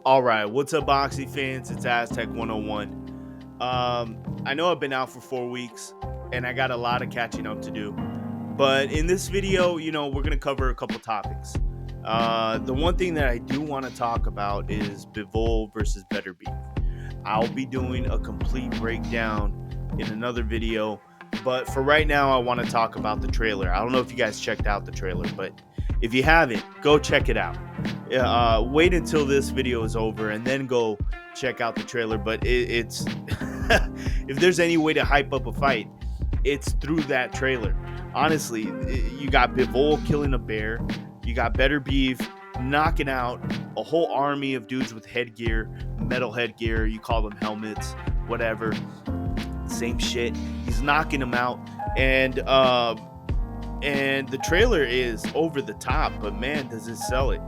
All right, what's up, Boxy fans? It's Aztec 101. I know I've been out for 4 weeks, and I got a lot of catching up to do. But in this video, we're gonna cover a couple topics. The one thing that I do want to talk about is Bivol versus Beterbiev. I'll be doing a complete breakdown in another video, but for right now, I want to talk about the trailer. I don't know if you guys checked out the trailer, but if you haven't, go check it out. Wait until this video is over and then go check out the trailer. But it's if there's any way to hype up a fight, it's through that trailer. Honestly, you got Bivol killing a bear, you got Beterbiev knocking out a whole army of dudes with headgear, metal headgear. You call them helmets, whatever. Same shit. He's knocking them out, and the trailer is over the top, but man, does it sell it.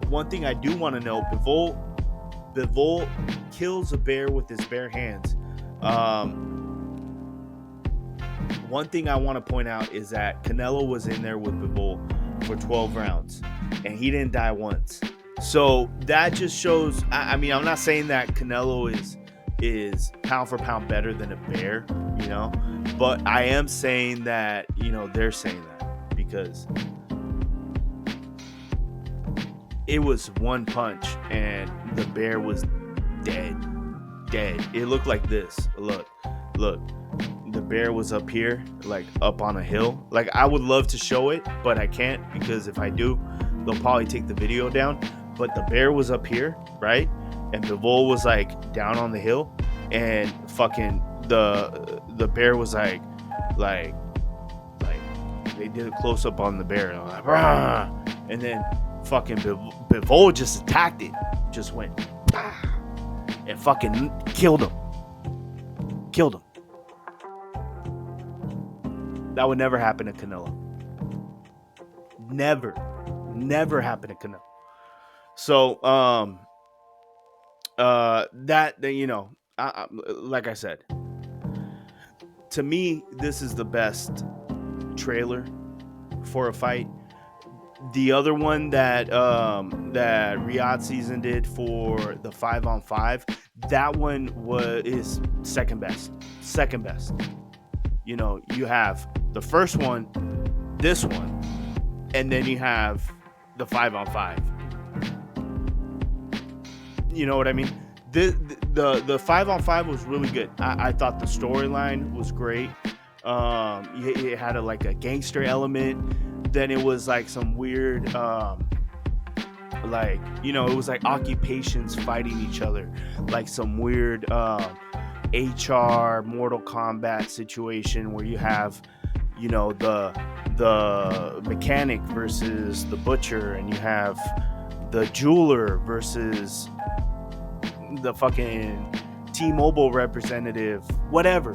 One thing I do want to know: Bivol kills a bear with his bare hands. One thing I want to point out is that Canelo was in there with Bivol for 12 rounds, and he didn't die once. So that just shows. I mean, I'm not saying that Canelo is pound for pound better than a bear, but I am saying that they're saying that because it was one punch and the bear was dead. It looked like this. Look. The bear was up here, like up on a hill. Like, I would love to show it, but I can't, because if I do, they'll probably take the video down. But the bear was up here, right? And Bivol was like down on the hill, and fucking the bear was like they did a close up on the bear, and, like, rah! And then fucking Bivol just attacked it, just went and fucking killed him. That would never happen to Canelo. Never happen to Canelo. So like I said, to me, this is the best trailer for a fight. The other one that Riyadh season did for the 5-on-5, that one is second best. You have the first one, this one, and then you have the 5-on-5. You know what I mean? The 5-on-5 was really good. I thought the storyline was great. It had a gangster element. Then it was like some weird, it was like occupations fighting each other, like some weird HR Mortal Kombat situation where you have, the mechanic versus the butcher, and you have the jeweler versus the fucking T-Mobile representative, whatever.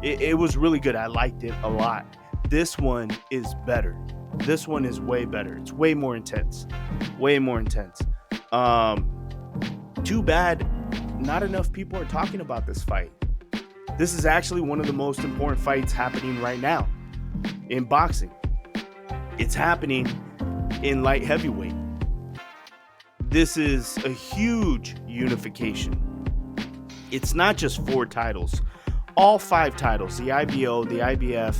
It was really good. I liked it a lot. This one is better. This one is way better. It's way more intense. Too bad not enough people are talking about this fight. This is actually one of the most important fights happening right now in boxing. It's happening in light heavyweight. This is a huge unification. It's not just 4 titles. All 5 titles, the IBO, the IBF,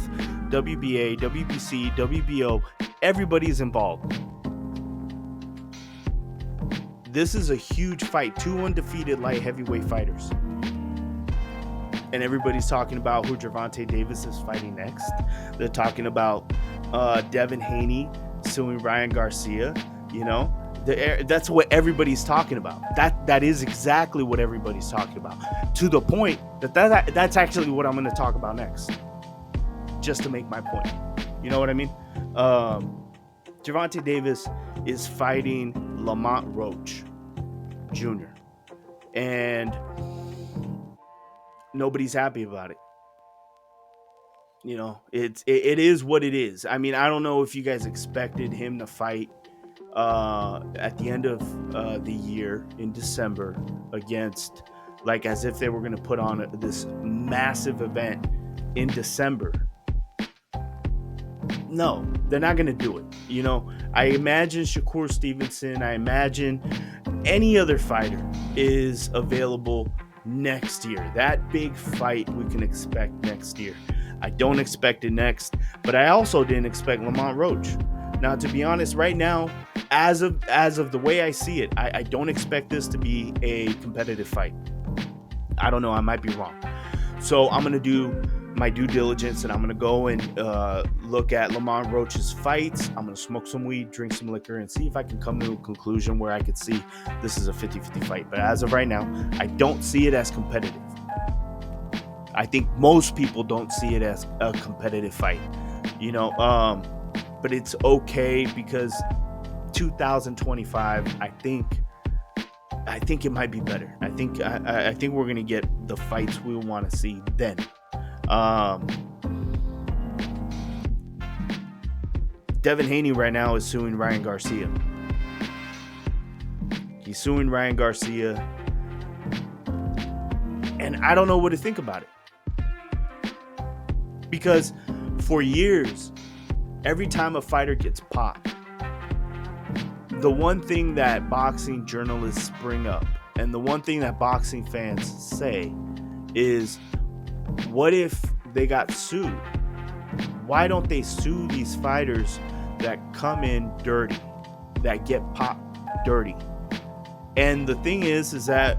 WBA, WBC, WBO, everybody's involved. This is a huge fight. 2 undefeated light heavyweight fighters. And everybody's talking about who Gervonta Davis is fighting next. They're talking about Devin Haney suing Ryan Garcia. That's what everybody's talking about. That is exactly what everybody's talking about. To the point that's actually what I'm going to talk about next. Just to make my point. You know what I mean? Gervonta Davis is fighting Lamont Roach Jr. And nobody's happy about it. It is what it is. I mean, I don't know if you guys expected him to fight at the end of the year in December against, as if they were going to put on this massive event in December. No, they're not going to do it. I imagine Shakur Stevenson, I imagine any other fighter is available next year. That big fight we can expect next year. I don't expect it next, but I also didn't expect Lamont Roach. Now, to be honest, right now, as of the way I see it, I don't expect this to be a competitive fight. I don't know. I might be wrong. So I'm going to do my due diligence, and I'm going to go and look at Lamont Roach's fights. I'm going to smoke some weed, drink some liquor, and see if I can come to a conclusion where I could see this is a 50-50 fight. But as of right now, I don't see it as competitive. I think most people don't see it as a competitive fight, but it's okay because 2025, I think it might be better. I think we're going to get the fights we want to see then. Devin Haney right now is suing Ryan Garcia. He's suing Ryan Garcia, and I don't know what to think about it. Because for years, every time a fighter gets popped, the one thing that boxing journalists bring up, and the one thing that boxing fans say is, what if they got sued? Why don't they sue these fighters that come in dirty, that get popped dirty? And the thing is that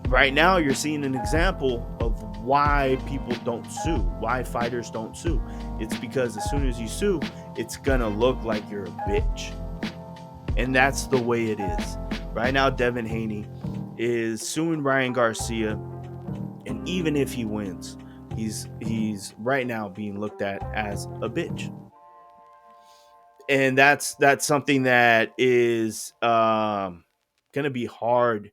right now you're seeing an example of why people don't sue, why fighters don't sue. It's because as soon as you sue, it's gonna look like you're a bitch. And that's the way it is. Right now, Devin Haney is suing Ryan Garcia, and even if he wins, he's right now being looked at as a bitch. And that's something that is gonna be hard.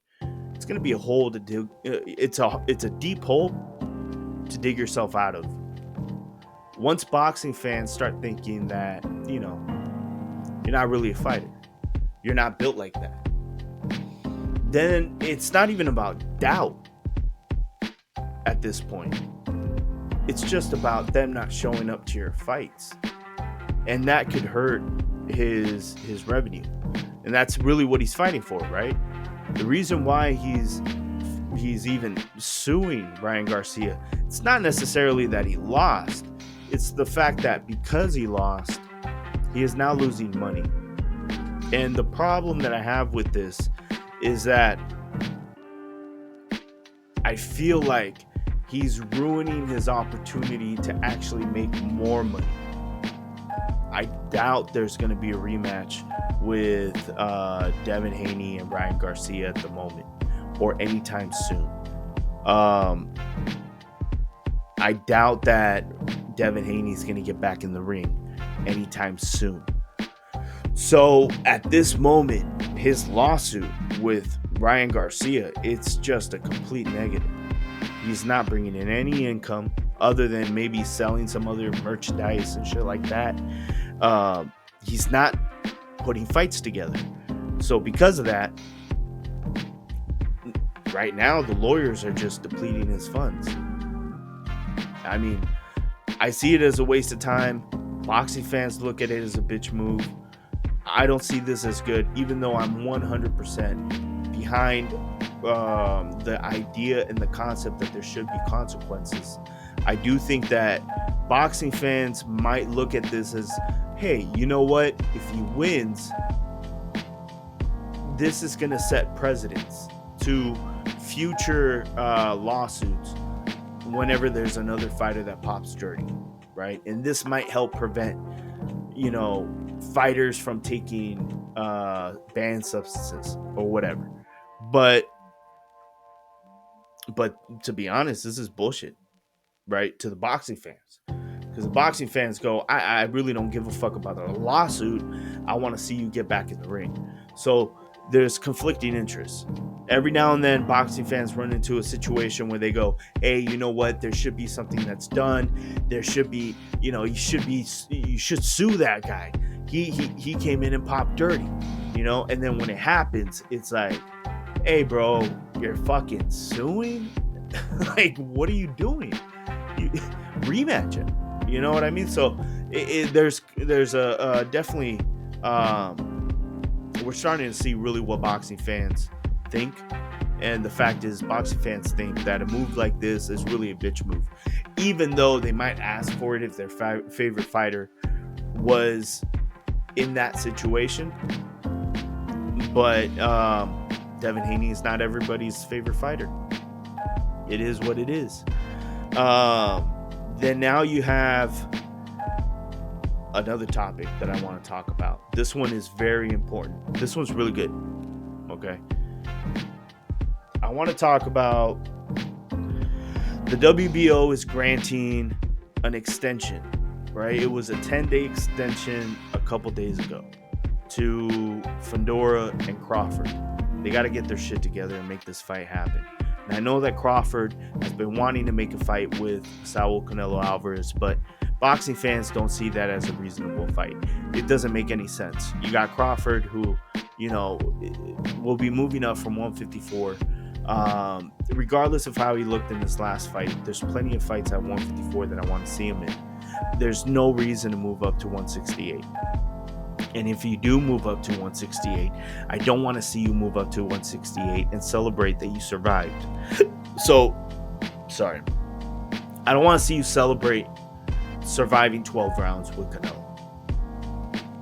It's gonna be a hole to dig. It's a deep hole to dig yourself out of. Once boxing fans start thinking that, you're not really a fighter, you're not built like that, then it's not even about doubt at this point. It's just about them not showing up to your fights. And that could hurt his revenue. And that's really what he's fighting for, right? The reason why he's even suing Ryan Garcia, it's not necessarily that he lost. It's the fact that because he lost, he is now losing money. And the problem that I have with this is that I feel like he's ruining his opportunity to actually make more money. I doubt there's going to be a rematch with Devin Haney and Ryan Garcia at the moment, or anytime soon. I doubt that Devin Haney's going to get back in the ring anytime soon. So at this moment, his lawsuit with Ryan Garcia, it's just a complete negative. He's not bringing in any income other than maybe selling some other merchandise and shit like that. He's not putting fights together. So because of that, right now the lawyers are just depleting his funds. I mean, I see it as a waste of time. Boxing fans look at it as a bitch move. I don't see this as good, even though I'm 100% behind the idea and the concept that there should be consequences. I do think that boxing fans might look at this as, hey, you know what? If he wins, this is going to set precedents to future lawsuits whenever there's another fighter that pops dirty, right? And this might help prevent, fighters from taking banned substances or whatever. But to be honest, this is bullshit, right? To the boxing fans. Because the boxing fans go, I really don't give a fuck about the lawsuit. I want to see you get back in the ring. So there's conflicting interests. Every now and then, boxing fans run into a situation where they go, hey, you know what? There should be something that's done. There should be, you should sue that guy. He came in and popped dirty, and then when it happens, it's like, hey, bro, you're fucking suing? Like, what are you doing? Rematch it. You know what I mean? So There's a definitely we're starting to see really what boxing fans think. And the fact is, boxing fans think that a move like this is really a bitch move, even though they might ask for it if their favorite fighter was in that situation. But Devin Haney is not everybody's favorite fighter. It is what it is. Then now you have another topic that I want to talk about. This one is very important. This one's really good. Okay. I want to talk about the WBO is granting an extension, right? It was a 10-day extension a couple days ago to Fundora and Crawford. They got to get their shit together and make this fight happen. And I know that Crawford has been wanting to make a fight with Saul Canelo Alvarez, but boxing fans don't see that as a reasonable fight. It doesn't make any sense. You got Crawford, who, will be moving up from 154. Regardless of how he looked in this last fight, there's plenty of fights at 154 that I want to see him in. There's no reason to move up to 168. And if you do move up to 168, I don't want to see you move up to 168 and celebrate that you survived. Sorry. I don't want to see you celebrate surviving 12 rounds with Canelo.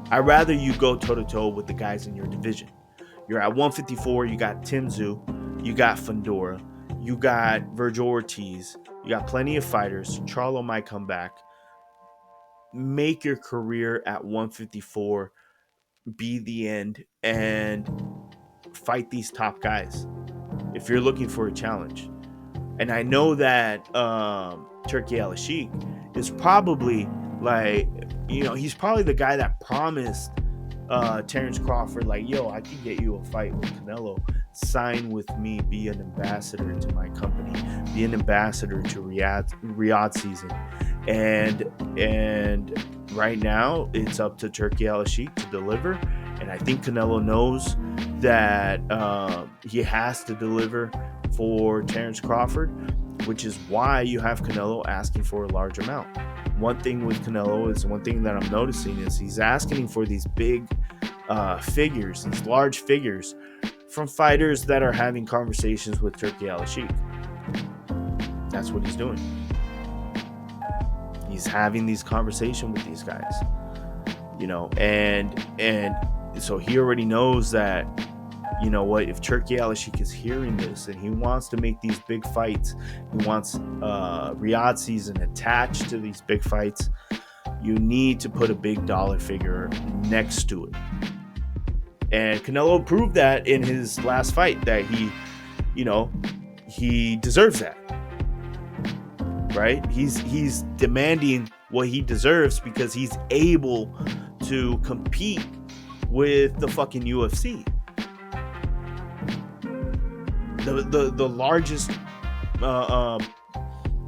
I'd rather you go toe-to-toe with the guys in your division. You're at 154, you got Tim Tszyu, you got Fundora, you got Virgil Ortiz, you got plenty of fighters. Charlo might come back. Make your career at 154 be the end and fight these top guys if you're looking for a challenge. And I know that Turki Al-Sheikh is probably he's probably the guy that promised Terrence Crawford, yo, I can get you a fight with Canelo. Sign with me, be an ambassador to my company, be an ambassador to Riyadh season. And right now it's up to Turki Al-Sheikh to deliver. And I think Canelo knows that he has to deliver for Terrence Crawford, which is why you have Canelo asking for a large amount. One thing with Canelo is one thing that I'm noticing is he's asking for these big figures, these large figures from fighters that are having conversations with Turki Al-Sheikh. That's what he's doing. He's having these conversations with these guys, and so he already knows that, if Turki Al-Sheikh is hearing this and he wants to make these big fights, he wants Riyadh season attached to these big fights, you need to put a big dollar figure next to it. And Canelo proved that in his last fight that he deserves that. Right? He's demanding what he deserves because he's able to compete with the fucking UFC. The largest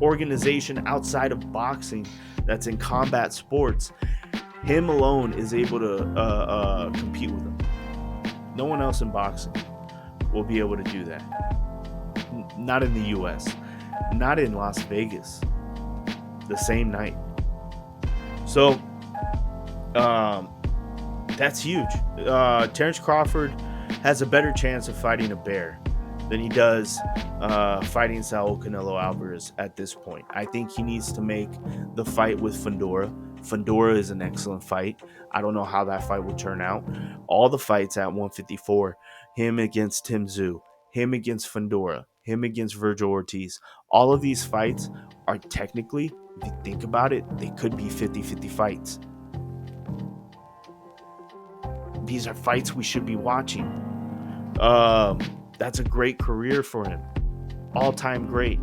organization outside of boxing that's in combat sports. Him alone is able to compete with him. No one else in boxing will be able to do that. Not in the US. Not in Las Vegas. The same night. So, that's huge. Terrence Crawford has a better chance of fighting a bear than he does fighting Saul Canelo Alvarez at this point. I think he needs to make the fight with Fundora. Fundora is an excellent fight. I don't know how that fight will turn out. All the fights at 154, him against Tim Tszyu, him against Fundora, him against Virgil Ortiz, all of these fights are technically, if you think about it, they could be 50-50 fights. These are fights we should be watching. That's a great career for him. All-time great.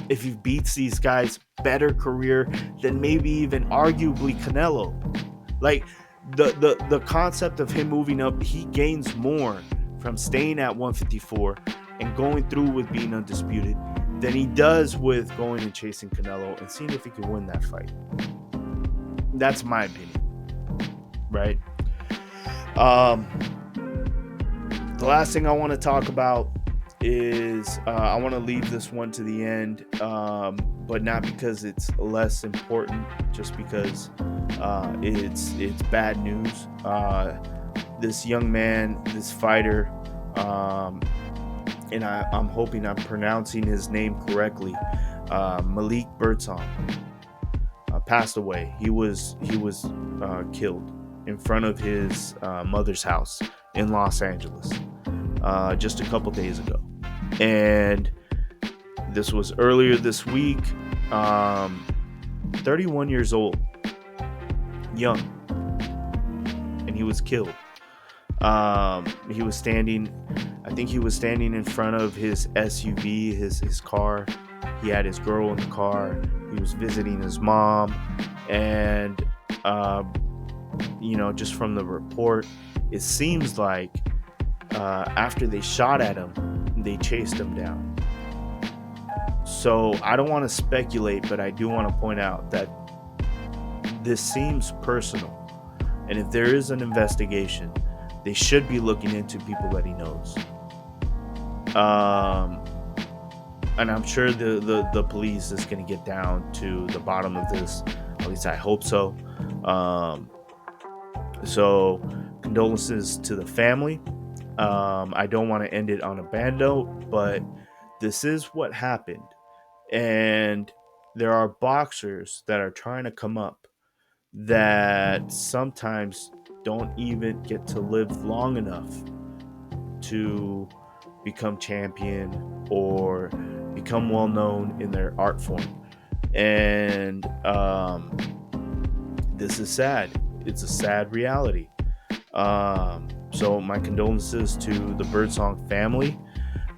If he beats these guys, better career than maybe even arguably Canelo. The concept of him moving up, he gains more from staying at 154 and going through with being undisputed than he does with going and chasing Canelo and seeing if he can win that fight. That's my opinion, right? The last thing I want to talk about is I want to leave this one to the end, but not because it's less important, just because it's bad news. This young man, this fighter, and I'm hoping I'm pronouncing his name correctly, Malik Birdsong, passed away. He was killed in front of his mother's house in Los Angeles just a couple days ago, and this was earlier this week. 31 years old, young, and he was killed. He was standing, I think he was standing in front of his SUV, his car. He had his girl in the car. He was visiting his mom, and just from the report, it seems like after they shot at him, they chased him down. So I don't want to speculate, but I do want to point out that this seems personal, and if there is an investigation, they should be looking into people that he knows. And I'm sure the police is going to get down to the bottom of this. At least I hope so. So condolences to the family. I don't want to end it on a bad note, but this is what happened. And there are boxers that are trying to come up that sometimes don't even get to live long enough to become champion or become well known in their art form. And this is sad. It's a sad reality. So my condolences to the Birdsong family.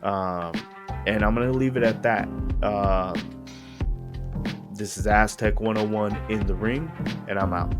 And I'm going to leave it at that. This is Aztec 101 in the ring, and I'm out.